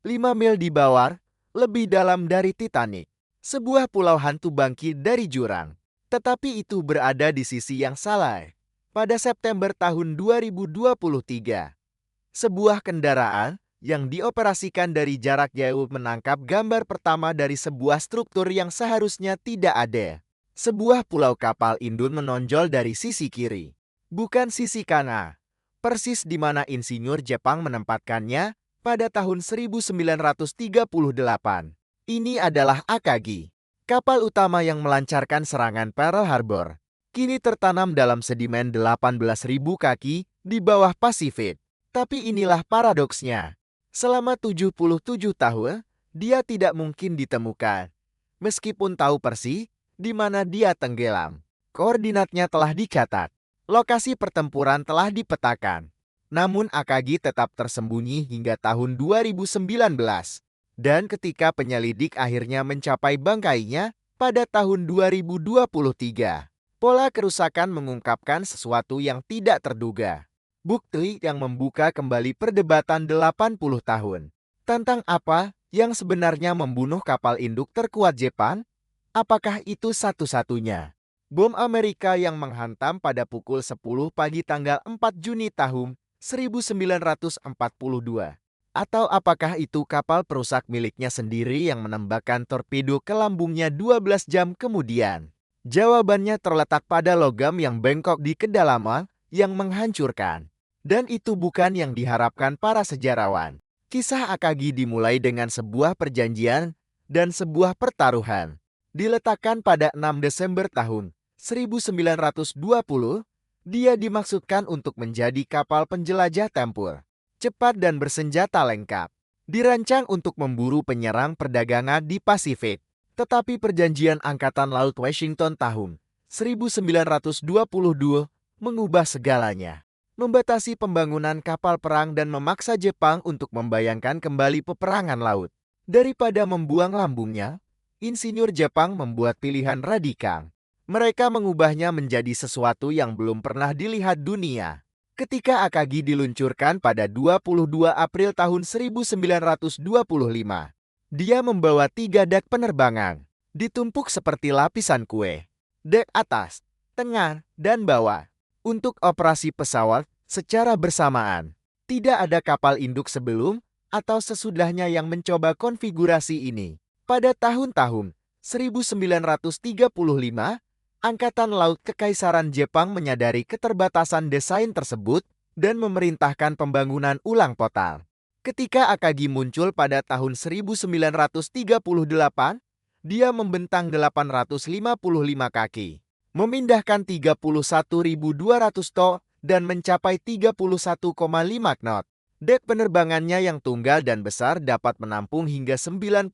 5 mil di bawah, lebih dalam dari Titanic. Sebuah pulau hantu bangkit dari jurang. Tetapi itu berada di sisi yang salah. Pada September tahun 2023, sebuah kendaraan yang dioperasikan dari jarak jauh menangkap gambar pertama dari sebuah struktur yang seharusnya tidak ada. Sebuah pulau kapal induk menonjol dari sisi kiri, bukan sisi kanan, persis di mana insinyur Jepang menempatkannya pada tahun 1938. Ini adalah Akagi, kapal utama yang melancarkan serangan Pearl Harbor. Kini tertanam dalam sedimen 18.000 kaki di bawah Pasifik. Tapi inilah paradoksnya. Selama 77 tahun, dia tidak mungkin ditemukan. Meskipun tahu persis di mana dia tenggelam. Koordinatnya telah dicatat. Lokasi pertempuran telah dipetakan. Namun Akagi tetap tersembunyi hingga tahun 2019. Dan ketika penyelidik akhirnya mencapai bangkainya pada tahun 2023, pola kerusakan mengungkapkan sesuatu yang tidak terduga. Bukti yang membuka kembali perdebatan 80 tahun. Tentang apa yang sebenarnya membunuh kapal induk terkuat Jepang? Apakah itu satu-satunya bom Amerika yang menghantam pada pukul 10 pagi tanggal 4 Juni tahun 1942? Atau apakah itu kapal perusak miliknya sendiri yang menembakkan torpedo ke lambungnya 12 jam kemudian? Jawabannya terletak pada logam yang bengkok di kedalaman yang menghancurkan. Dan itu bukan yang diharapkan para sejarawan. Kisah Akagi dimulai dengan sebuah perjanjian dan sebuah pertaruhan. Diletakkan pada 6 Desember tahun 1920, dia dimaksudkan untuk menjadi kapal penjelajah tempur, cepat dan bersenjata lengkap. Dirancang untuk memburu penyerang perdagangan di Pasifik. Tetapi perjanjian Angkatan Laut Washington tahun 1922 mengubah segalanya. Membatasi pembangunan kapal perang dan memaksa Jepang untuk membayangkan kembali peperangan laut. Daripada membuang lambungnya, insinyur Jepang membuat pilihan radikal. Mereka mengubahnya menjadi sesuatu yang belum pernah dilihat dunia. Ketika Akagi diluncurkan pada 22 April tahun 1925, dia membawa 3 dek penerbangan, ditumpuk seperti lapisan kue. Dek atas, tengah, dan bawah. Untuk operasi pesawat secara bersamaan. Tidak ada kapal induk sebelum atau sesudahnya yang mencoba konfigurasi ini. Pada tahun-tahun 1935, Angkatan Laut Kekaisaran Jepang menyadari keterbatasan desain tersebut dan memerintahkan pembangunan ulang total. Ketika Akagi muncul pada tahun 1938, dia membentang 855 kaki. Memindahkan 31.200 ton dan mencapai 31,5 knot. Dek penerbangannya yang tunggal dan besar dapat menampung hingga 91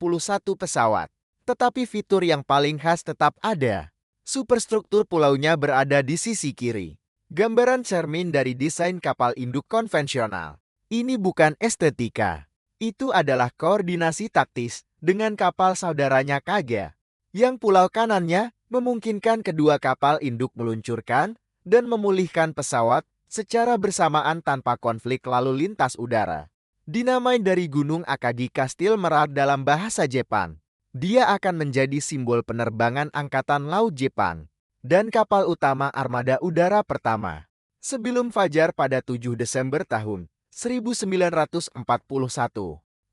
pesawat. Tetapi fitur yang paling khas tetap ada. Superstruktur pulaunya berada di sisi kiri. Gambaran cermin dari desain kapal induk konvensional. Ini bukan estetika. Itu adalah koordinasi taktis dengan kapal saudaranya Kaga. Yang pulau kanannya memungkinkan kedua kapal induk meluncurkan dan memulihkan pesawat secara bersamaan tanpa konflik lalu lintas udara. Dinamai dari Gunung Akagi Kastil Merak dalam bahasa Jepang. Dia akan menjadi simbol penerbangan Angkatan Laut Jepang dan kapal utama armada udara pertama. Sebelum fajar pada 7 Desember tahun 1941,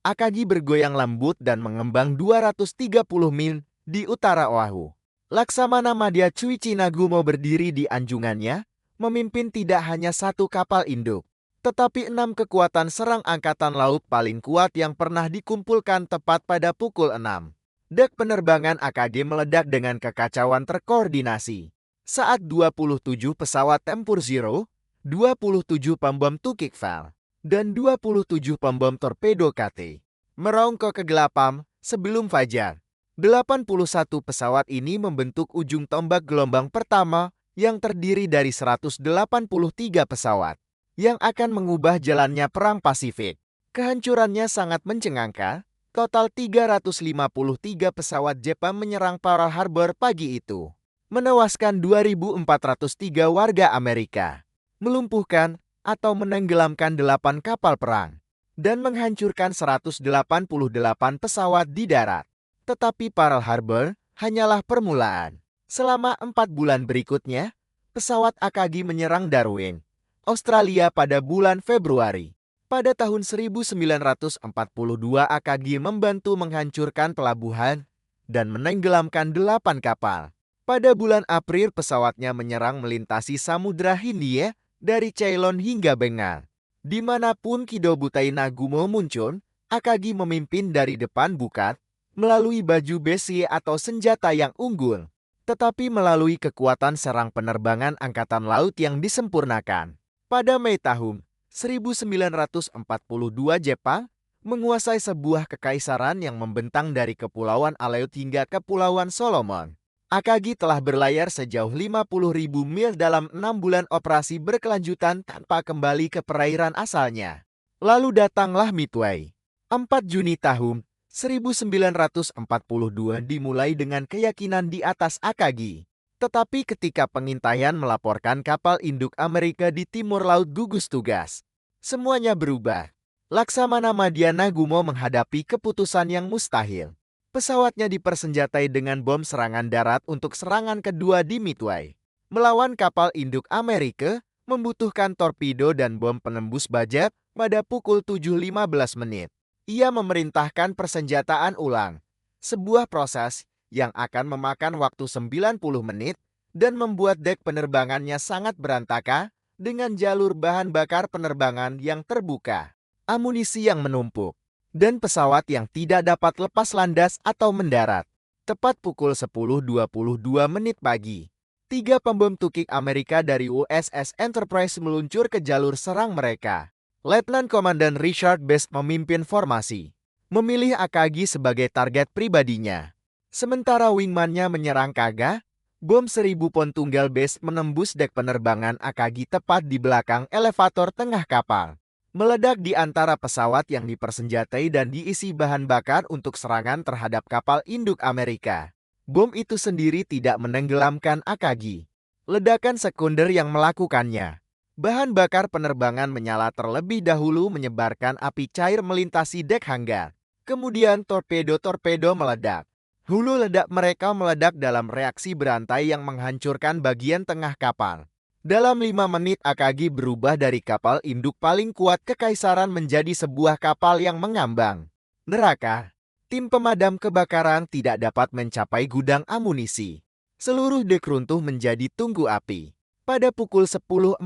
Akagi bergoyang lembut dan mengembang 230 mil di utara Oahu. Laksamana Madya Chuichi Nagumo berdiri di anjungannya, memimpin tidak hanya satu kapal induk, tetapi 6 kekuatan serang angkatan laut paling kuat yang pernah dikumpulkan tepat pada pukul 6. Dek penerbangan AKG meledak dengan kekacauan terkoordinasi. Saat 27 pesawat tempur Zero, 27 pembom Tukikval, dan 27 pembom torpedo KT meraung ke kegelapan sebelum fajar. 81 pesawat ini membentuk ujung tombak gelombang pertama yang terdiri dari 183 pesawat yang akan mengubah jalannya Perang Pasifik. Kehancurannya sangat mencengangkan. Total 353 pesawat Jepang menyerang Pearl Harbor pagi itu, menewaskan 2.403 warga Amerika, melumpuhkan atau menenggelamkan 8 kapal perang, dan menghancurkan 188 pesawat di darat. Tetapi Pearl Harbor hanyalah permulaan. Selama 4 bulan berikutnya, pesawat Akagi menyerang Darwin, Australia pada bulan Februari. Pada tahun 1942 Akagi membantu menghancurkan pelabuhan dan menenggelamkan 8 kapal. Pada bulan April pesawatnya menyerang melintasi Samudra Hindia dari Ceylon hingga Bengal. Dimanapun Kido Butai Nagumo muncul, Akagi memimpin dari depan bukan melalui baju besi atau senjata yang unggul, tetapi melalui kekuatan serang penerbangan angkatan laut yang disempurnakan. Pada Mei tahun 1942 Jepang menguasai sebuah kekaisaran yang membentang dari Kepulauan Aleut hingga Kepulauan Solomon. Akagi telah berlayar sejauh 50.000 mil dalam 6 bulan operasi berkelanjutan tanpa kembali ke perairan asalnya. Lalu datanglah Midway. 4 Juni tahun 1942 dimulai dengan keyakinan di atas Akagi. Tetapi ketika pengintaian melaporkan kapal induk Amerika di timur laut gugus tugas, semuanya berubah. Laksamana Madya Nagumo menghadapi keputusan yang mustahil. Pesawatnya dipersenjatai dengan bom serangan darat untuk serangan kedua di Midway. Melawan kapal induk Amerika membutuhkan torpedo dan bom penembus baja pada pukul 7.15 menit. Ia memerintahkan persenjataan ulang, sebuah proses yang akan memakan waktu 90 menit dan membuat dek penerbangannya sangat berantakan dengan jalur bahan bakar penerbangan yang terbuka, amunisi yang menumpuk, dan pesawat yang tidak dapat lepas landas atau mendarat. Tepat pukul 10.22 menit pagi, 3 pembom tukik Amerika dari USS Enterprise meluncur ke jalur serang mereka. Letnan Komandan Richard Best memimpin formasi, memilih Akagi sebagai target pribadinya. Sementara wingman-nya menyerang Kaga, bom 1000 pon tunggal Best menembus dek penerbangan Akagi tepat di belakang elevator tengah kapal. Meledak di antara pesawat yang dipersenjatai dan diisi bahan bakar untuk serangan terhadap kapal induk Amerika. Bom itu sendiri tidak menenggelamkan Akagi. Ledakan sekunder yang melakukannya. Bahan bakar penerbangan menyala terlebih dahulu menyebarkan api cair melintasi dek hanggar. Kemudian torpedo-torpedo meledak. Hulu ledak mereka meledak dalam reaksi berantai yang menghancurkan bagian tengah kapal. Dalam 5 menit Akagi berubah dari kapal induk paling kuat kekaisaran menjadi sebuah kapal yang mengambang neraka. Tim pemadam kebakaran tidak dapat mencapai gudang amunisi. Seluruh dek runtuh menjadi tungku api. Pada pukul 10.46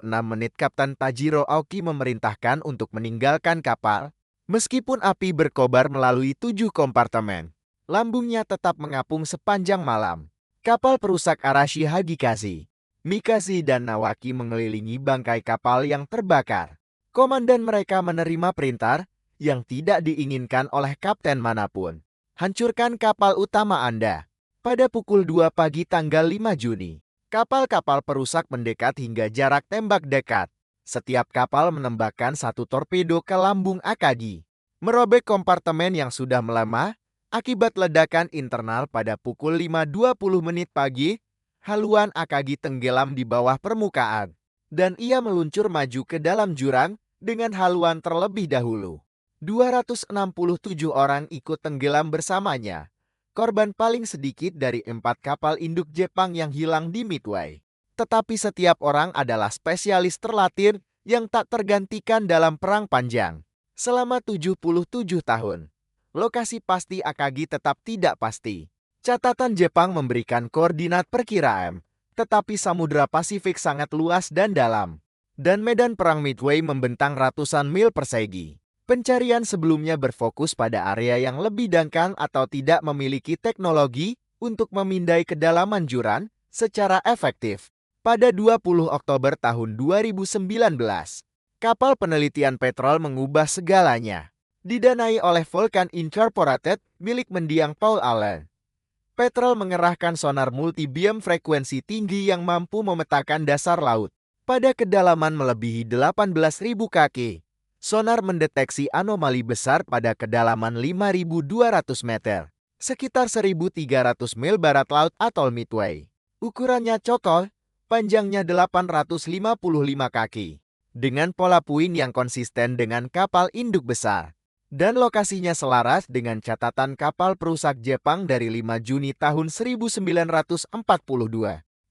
menit Kapten Tajiro Aoki memerintahkan untuk meninggalkan kapal. Meskipun api berkobar melalui 7 kompartemen, lambungnya tetap mengapung sepanjang malam. Kapal perusak Arashi Hagikashi, Mikashi dan Nawaki mengelilingi bangkai kapal yang terbakar. Komandan mereka menerima perintah yang tidak diinginkan oleh kapten manapun. Hancurkan kapal utama Anda. Pada pukul 2 pagi tanggal 5 Juni, kapal-kapal perusak mendekat hingga jarak tembak dekat. Setiap kapal menembakkan 1 torpedo ke lambung Akagi, merobek kompartemen yang sudah melemah akibat ledakan internal. Pada pukul 5.20 menit pagi, haluan Akagi tenggelam di bawah permukaan, dan ia meluncur maju ke dalam jurang dengan haluan terlebih dahulu. 267 orang ikut tenggelam bersamanya, korban paling sedikit dari 4 kapal induk Jepang yang hilang di Midway. Tetapi setiap orang adalah spesialis terlatih yang tak tergantikan dalam perang panjang. Selama 77 tahun, lokasi pasti Akagi tetap tidak pasti. Catatan Jepang memberikan koordinat perkiraan, tetapi Samudra Pasifik sangat luas dan dalam, dan medan perang Midway membentang ratusan mil persegi. Pencarian sebelumnya berfokus pada area yang lebih dangkal atau tidak memiliki teknologi untuk memindai kedalaman jurang secara efektif. Pada 20 Oktober tahun 2019, kapal penelitian petrol mengubah segalanya. Didanai oleh Vulcan Incorporated milik mendiang Paul Allen, Petrol mengerahkan sonar multi-beam frekuensi tinggi yang mampu memetakan dasar laut. Pada kedalaman melebihi 18.000 kaki, sonar mendeteksi anomali besar pada kedalaman 5.200 meter, sekitar 1.300 mil barat laut atol Midway. Ukurannya cokol, panjangnya 855 kaki, dengan pola puing yang konsisten dengan kapal induk besar. Dan lokasinya selaras dengan catatan kapal perusak Jepang dari 5 Juni tahun 1942.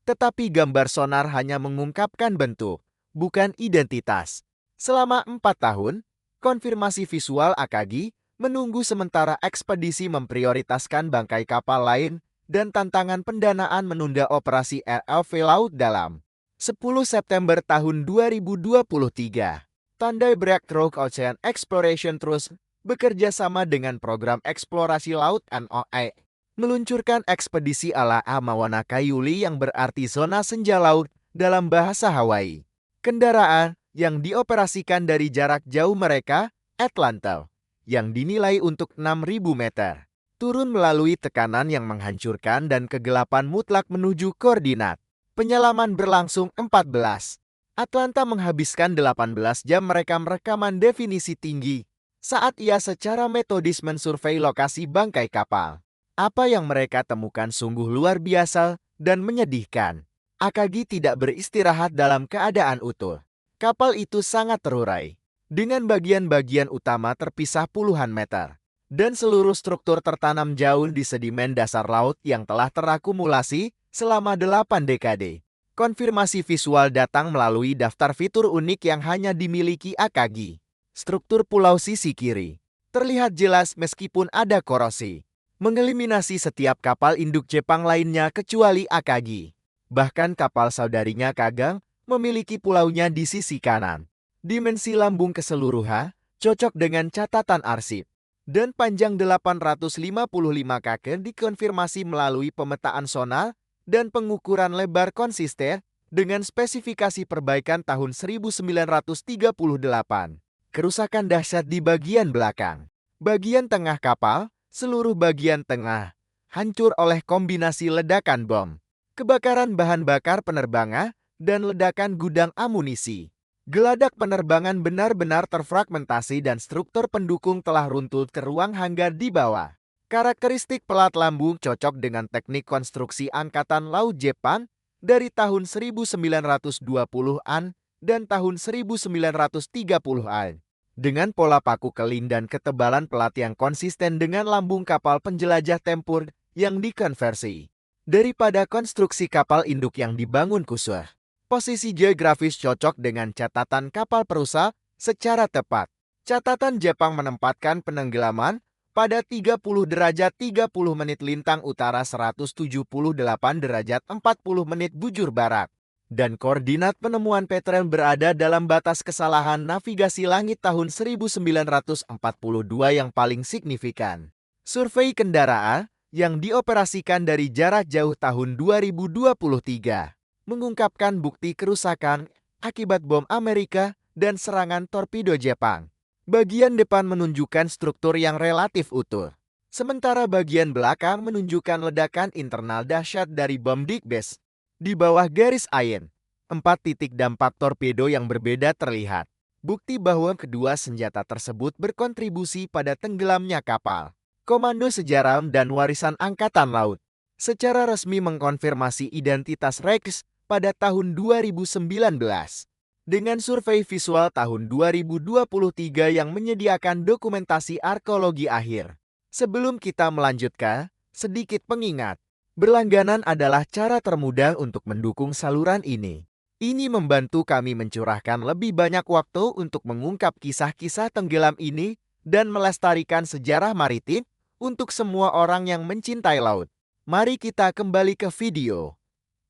Tetapi gambar sonar hanya mengungkapkan bentuk, bukan identitas. Selama 4 tahun, konfirmasi visual Akagi menunggu sementara ekspedisi memprioritaskan bangkai kapal lain dan tantangan pendanaan menunda operasi RLV Laut Dalam. 10 September tahun 2023, Tandai Breakthrough Ocean Exploration Trust bekerja sama dengan program eksplorasi laut NOA, meluncurkan ekspedisi ala Amawana Kaiuli yang berarti zona senja laut dalam bahasa Hawaii. Kendaraan yang dioperasikan dari jarak jauh mereka, Atlanta, yang dinilai untuk 6.000 meter, turun melalui tekanan yang menghancurkan dan kegelapan mutlak menuju koordinat. Penyelaman berlangsung 14. Atlanta menghabiskan 18 jam merekam rekaman definisi tinggi saat ia secara metodis mensurvei lokasi bangkai kapal. Apa yang mereka temukan sungguh luar biasa dan menyedihkan. Akagi tidak beristirahat dalam keadaan utuh. Kapal itu sangat terurai, dengan bagian-bagian utama terpisah puluhan meter, dan seluruh struktur tertanam jauh di sedimen dasar laut yang telah terakumulasi selama 8 dekade. Konfirmasi visual datang melalui daftar fitur unik yang hanya dimiliki Akagi. Struktur pulau sisi kiri terlihat jelas meskipun ada korosi, mengeliminasi setiap kapal induk Jepang lainnya kecuali Akagi. Bahkan kapal saudarinya Kagang memiliki pulaunya di sisi kanan. Dimensi lambung keseluruhan cocok dengan catatan arsip, dan panjang 855 kaki dikonfirmasi melalui pemetaan sonar dan pengukuran lebar konsisten dengan spesifikasi perbaikan tahun 1938. Kerusakan dahsyat di bagian belakang. Bagian tengah kapal, seluruh bagian tengah, hancur oleh kombinasi ledakan bom, kebakaran bahan bakar penerbangan, dan ledakan gudang amunisi. Geladak penerbangan benar-benar terfragmentasi dan struktur pendukung telah runtuh ke ruang hanggar di bawah. Karakteristik pelat lambung cocok dengan teknik konstruksi Angkatan Laut Jepang dari tahun 1920-an dan tahun 1930-an. Dengan pola paku kelin dan ketebalan pelat yang konsisten dengan lambung kapal penjelajah tempur yang dikonversi. Daripada konstruksi kapal induk yang dibangun khusus. Posisi geografis cocok dengan catatan kapal perusak secara tepat. Catatan Jepang menempatkan penenggelaman pada 30 derajat 30 menit lintang utara 178 derajat 40 menit bujur barat. Dan koordinat penemuan Petrel berada dalam batas kesalahan navigasi langit tahun 1942 yang paling signifikan. Survei kendaraan yang dioperasikan dari jarak jauh tahun 2023 mengungkapkan bukti kerusakan akibat bom Amerika dan serangan torpedo Jepang. Bagian depan menunjukkan struktur yang relatif utuh, sementara bagian belakang menunjukkan ledakan internal dahsyat dari bom Digbes. Di bawah garis ain, 4 titik dampak torpedo yang berbeda terlihat. Bukti bahwa kedua senjata tersebut berkontribusi pada tenggelamnya kapal. Komando Sejarah dan Warisan Angkatan Laut secara resmi mengkonfirmasi identitas Rex pada tahun 2019. Dengan survei visual tahun 2023 yang menyediakan dokumentasi arkeologi akhir. Sebelum kita melanjutkan, sedikit pengingat. Berlangganan adalah cara termudah untuk mendukung saluran ini. Ini membantu kami mencurahkan lebih banyak waktu untuk mengungkap kisah-kisah tenggelam ini dan melestarikan sejarah maritim untuk semua orang yang mencintai laut. Mari kita kembali ke video.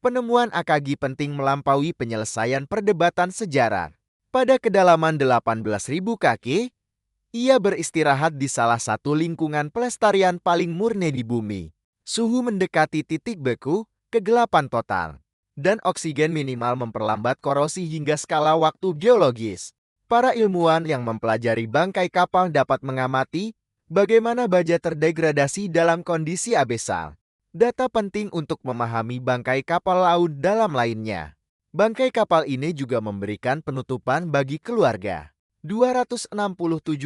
Penemuan Akagi penting melampaui penyelesaian perdebatan sejarah. Pada kedalaman 18.000 kaki, ia beristirahat di salah satu lingkungan pelestarian paling murni di bumi. Suhu mendekati titik beku, kegelapan total, dan oksigen minimal memperlambat korosi hingga skala waktu geologis. Para ilmuwan yang mempelajari bangkai kapal dapat mengamati bagaimana baja terdegradasi dalam kondisi abesal. Data penting untuk memahami bangkai kapal laut dalam lainnya. Bangkai kapal ini juga memberikan penutupan bagi keluarga. 267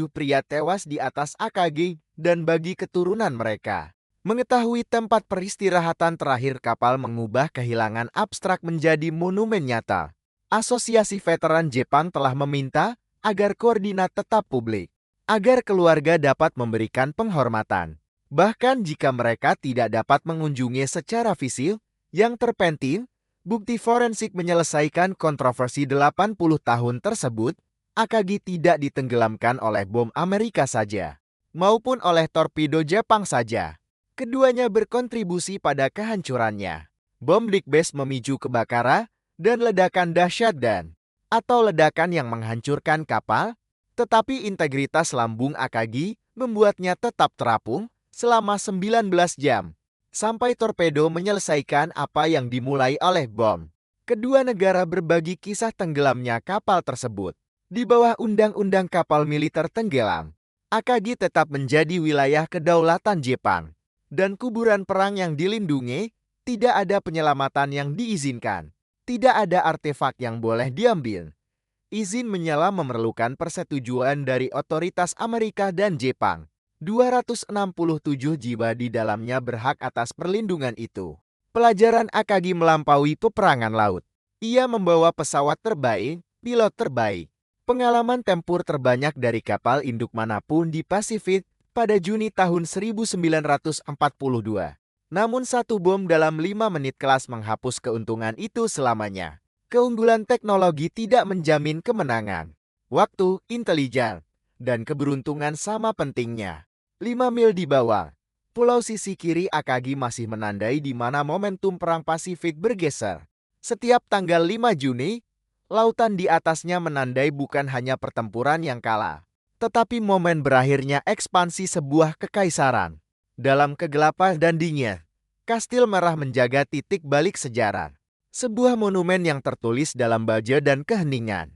pria tewas di atas Akagi dan bagi keturunan mereka. Mengetahui tempat peristirahatan terakhir kapal mengubah kehilangan abstrak menjadi monumen nyata. Asosiasi Veteran Jepang telah meminta agar koordinat tetap publik, agar keluarga dapat memberikan penghormatan. Bahkan jika mereka tidak dapat mengunjungi secara fisik, yang terpenting, bukti forensik menyelesaikan kontroversi 80 tahun tersebut. Akagi tidak ditenggelamkan oleh bom Amerika saja, maupun oleh torpedo Jepang saja. Keduanya berkontribusi pada kehancurannya. Bom Big Bang memicu kebakaran dan ledakan dahsyat atau ledakan yang menghancurkan kapal, tetapi integritas lambung Akagi membuatnya tetap terapung selama 19 jam, sampai torpedo menyelesaikan apa yang dimulai oleh bom. Kedua negara berbagi kisah tenggelamnya kapal tersebut. Di bawah Undang-Undang Kapal Militer Tenggelam, Akagi tetap menjadi wilayah kedaulatan Jepang, dan kuburan perang yang dilindungi, tidak ada penyelamatan yang diizinkan, tidak ada artefak yang boleh diambil. Izin menyelam memerlukan persetujuan dari otoritas Amerika dan Jepang. 267 jiwa di dalamnya berhak atas perlindungan itu. Pelajaran Akagi melampaui peperangan laut. Ia membawa pesawat terbaik, pilot terbaik, pengalaman tempur terbanyak dari kapal induk manapun di Pasifik pada Juni tahun 1942. Namun satu bom dalam 5 menit kelas menghapus keuntungan itu selamanya. Keunggulan teknologi tidak menjamin kemenangan. Waktu, intelijen, dan keberuntungan sama pentingnya. 5 mil di bawah, pulau sisi kiri Akagi masih menandai di mana momentum perang Pasifik bergeser. Setiap tanggal 5 Juni, lautan di atasnya menandai bukan hanya pertempuran yang kalah, tetapi momen berakhirnya ekspansi sebuah kekaisaran. Dalam kegelapan dan dingin, Kastil Merah menjaga titik balik sejarah. Sebuah monumen yang tertulis dalam baja dan keheningan.